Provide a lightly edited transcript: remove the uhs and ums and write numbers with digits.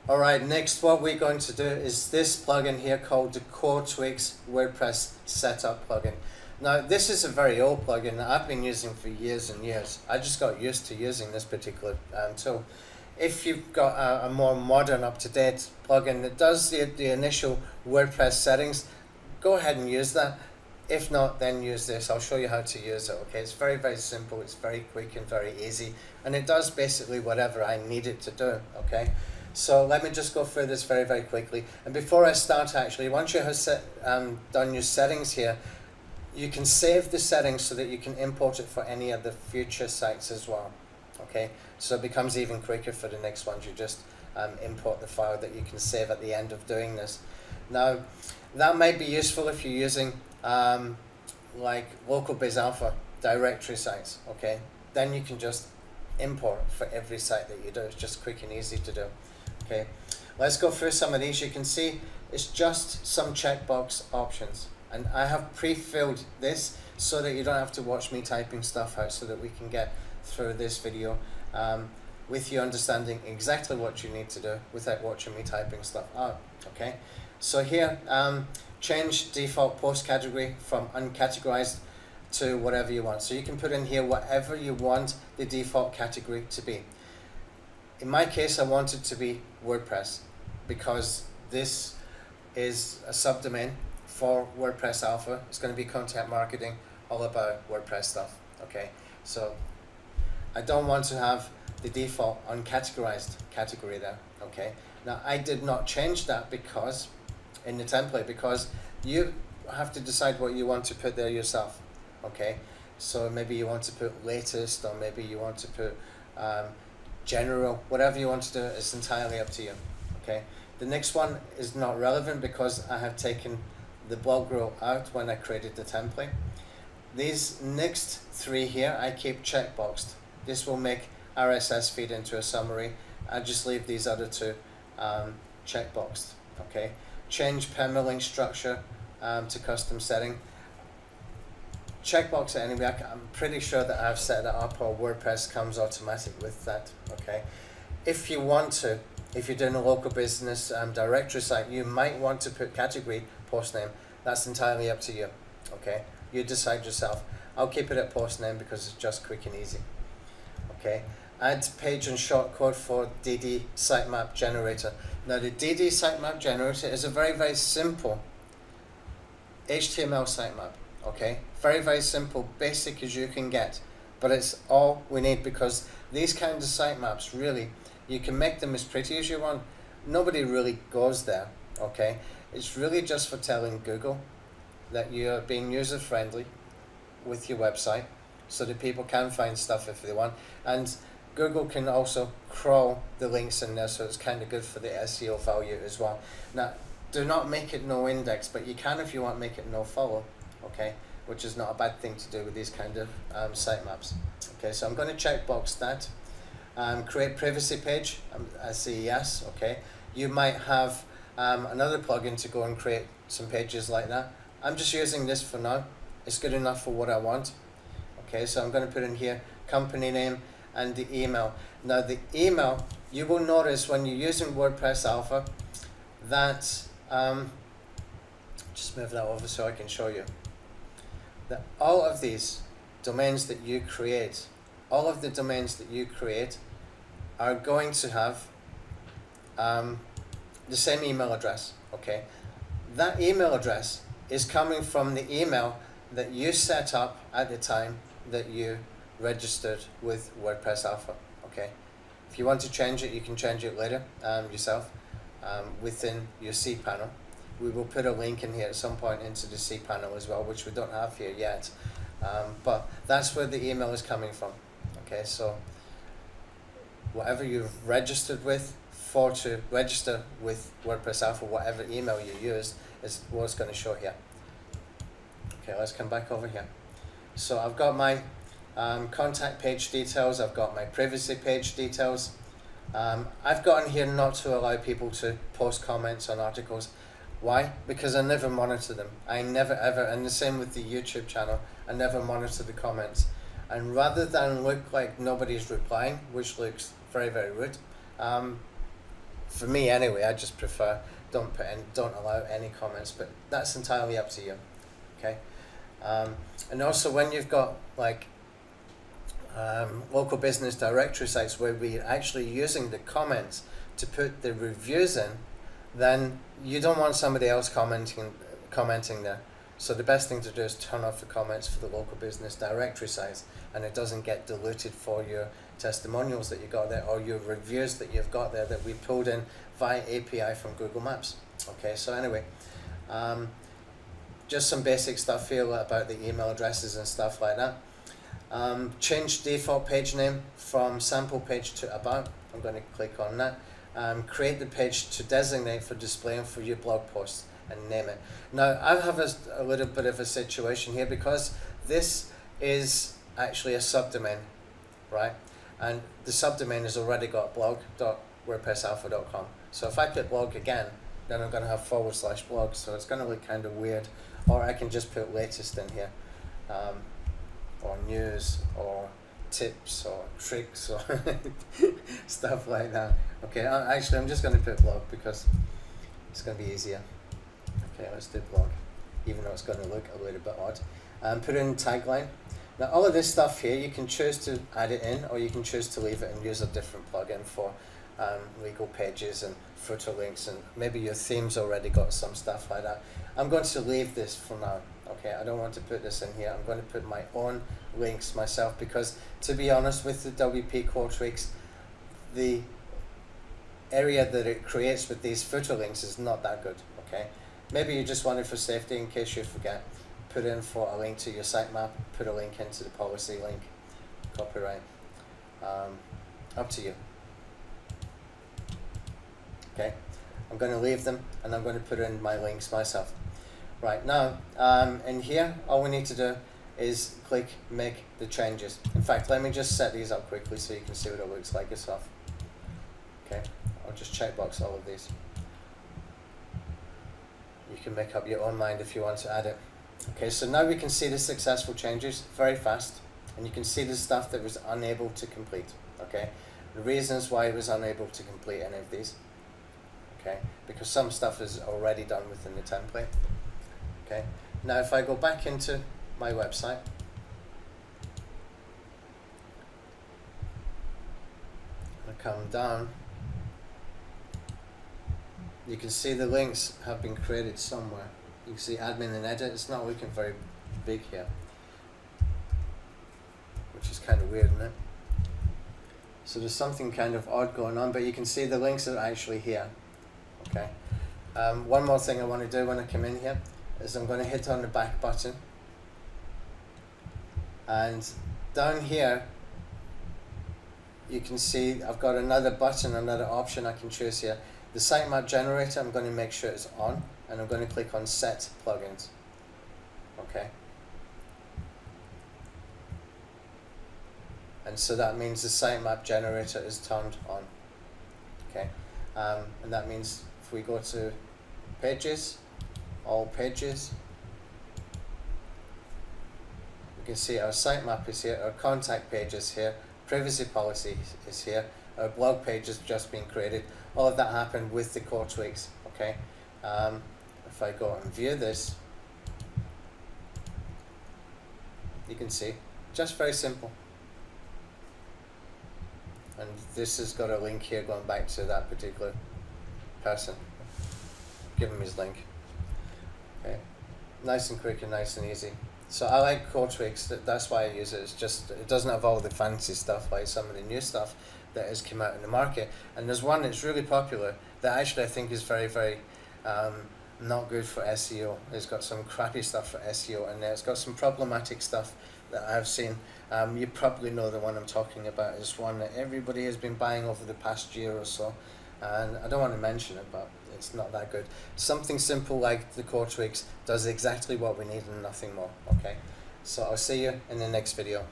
Alright, next what we're going to do is this plugin here called the Core Tweaks WordPress Setup plugin. Now this is a very old plugin that I've been using for years and years. I just got used to using this particular tool. If you've got a more modern, up-to-date plugin that does the initial WordPress settings, go ahead and use that. If not, then use this. I'll show you how to use it. Okay, it's very, very simple. It's very quick and very easy, and it does basically whatever I need it to do. Okay, so let me just go through this very, very quickly. And before I start, actually, once you have done your settings here, you can save the settings so that you can import it for any of the future sites as well. Okay, so it becomes even quicker for the next ones. You just import the file that you can save at the end of doing this. Now, that might be useful if you're using like LocalBiz Alpha directory sites. Okay, then you can just import for every site that you do. It's just quick and easy to do. Okay, let's go through some of these. You can see it's just some checkbox options, and I have pre-filled this so that you don't have to watch me typing stuff out, so that we can get through this video with you understanding exactly what you need to do without watching me typing stuff out. Okay, so here change default post category from uncategorized to whatever you want. So you can put in here whatever you want the default category to be. In my case, I want it to be WordPress, because this is a subdomain for WordPress Alpha. It's going to be content marketing, all about WordPress stuff. Okay, so I don't want to have the default uncategorized category there. Okay, now I did not change that because in the template, because you have to decide what you want to put there yourself. Okay, so maybe you want to put latest, or maybe you want to put general, whatever you want to do. It's entirely up to you. Okay, the next one is not relevant because I have taken the blog row out when I created the template. These next three here I keep checkboxed. This will make RSS feed into a summary. I just leave these other two checkboxed. Okay, change permalink structure to custom setting. Checkbox it anyway. I'm pretty sure that I've set that up, or WordPress comes automatic with that. Okay, if you want to, if you're doing a local business directory site, you might want to put category post name. That's entirely up to you. Okay, you decide yourself. I'll keep it at post name because it's just quick and easy. Okay, add page and shortcode for DD sitemap generator. Now the DD sitemap generator is a very, very simple HTML sitemap. Okay, very, very simple, basic as you can get, but it's all we need, because these kinds of sitemaps, really, you can make them as pretty as you want. Nobody really goes there. Okay, it's really just for telling Google that you're being user friendly with your website, so that people can find stuff if they want, and Google can also crawl the links in there, so it's kind of good for the SEO value as well. Now, do not make it no index, but you can, if you want, make it no follow. Okay, which is not a bad thing to do with these kind of sitemaps. Okay, so I'm going to checkbox that. Create privacy page. I say yes. Okay, you might have another plugin to go and create some pages like that. I'm just using this for now. It's good enough for what I want. Okay, so I'm going to put in here company name and the email. Now the email, you will notice when you're using WordPress Alpha that just move that over so I can show you that all of these domains that you create, all of the domains that you create are going to have the same email address. Okay, that email address is coming from the email that you set up at the time that you registered with WordPress Alpha. Okay, if you want to change it, you can change it later yourself within your cPanel. We will put a link in here at some point into the cPanel as well, which we don't have here yet, but that's where the email is coming from. Okay, so whatever you've registered with, to register with WordPress Alpha, whatever email you use is what's going to show here. Okay, let's come back over here. So I've got my contact page details, I've got my privacy page details. I've gotten here not to allow people to post comments on articles. Why? Because I never monitor them. I never ever, and the same with the YouTube channel, I never monitor the comments. And rather than look like nobody's replying, which looks very, very rude, for me anyway, I just prefer don't allow any comments, but that's entirely up to you. Okay, and also when you've got like local business directory sites where we're actually using the comments to put the reviews in, then you don't want somebody else commenting there. So the best thing to do is turn off the comments for the local business directory sites, and it doesn't get diluted for your testimonials that you got there or your reviews that you've got there that we pulled in via API from Google Maps. Okay, so anyway, just some basic stuff here about the email addresses and stuff like that. Change default page name from sample page to about. I'm going to click on that. Create the page to designate for displaying for your blog posts and name it. Now I have a little bit of a situation here because this is actually a subdomain, right? And the subdomain has already got blog.wordpressalpha.com. So if I put blog again, then I'm going to have /blog, so it's going to look kind of weird. Or I can just put latest in here, or news, or tips, or tricks, or stuff like that. Okay, actually I'm just going to put blog because it's going to be easier. Okay, let's do blog, even though it's going to look a little bit odd. Put in tagline. Now all of this stuff here, you can choose to add it in, or you can choose to leave it and use a different plugin for legal pages and footer links, and maybe your theme's already got some stuff like that. I'm going to leave this for now. Okay, I don't want to put this in here. I'm going to put my own links myself because, to be honest, with the WP Core Tweaks, the area that it creates with these footer links is not that good. Okay, maybe you just want it for safety in case you forget. Put in for a link to your sitemap, put a link into the policy link, copyright, up to you. Okay, I'm going to leave them and I'm going to put in my links myself. Right, now in here all we need to do is click make the changes. In fact, let me just set these up quickly so you can see what it looks like yourself. Okay, I'll just checkbox all of these. You can make up your own mind if you want to add it. Okay, so now we can see the successful changes very fast, and you can see the stuff that was unable to complete. Okay, the reasons why it was unable to complete any of these. Okay, because some stuff is already done within the template. Okay, now if I go back into my website, I come down, you can see the links have been created somewhere. You can see admin and edit. It's not looking very big here, which is kind of weird, isn't it? So there's something kind of odd going on, but you can see the links are actually here. Okay. One more thing I want to do when I come in here is I'm going to hit on the back button, and down here you can see I've got another button, another option I can choose here. The sitemap generator, I'm going to make sure it's on, and I'm going to click on set plugins. Okay, and so that means the sitemap generator is turned on. Okay, and that means if we go to pages, all pages, we can see our sitemap is here, our contact page is here, privacy policy is here, our blog page has just been created. All of that happened with the core tweaks. Okay, if I go and view this, you can see just very simple. And this has got a link here going back to that particular person. Give him his link. Okay, nice and quick and nice and easy. So I like core tweaks. That's why I use it. It's just it doesn't have all the fancy stuff like some of the new stuff that has come out in the market. And there's one that's really popular that actually I think is very, very not good for SEO. It's got some crappy stuff for SEO in there. It's got some problematic stuff that I've seen. You probably know the one I'm talking about. It's one that everybody has been buying over the past year or so, and I don't want to mention it, but it's not that good. Something simple like the core tweaks does exactly what we need and nothing more. Okay, so I'll see you in the next video.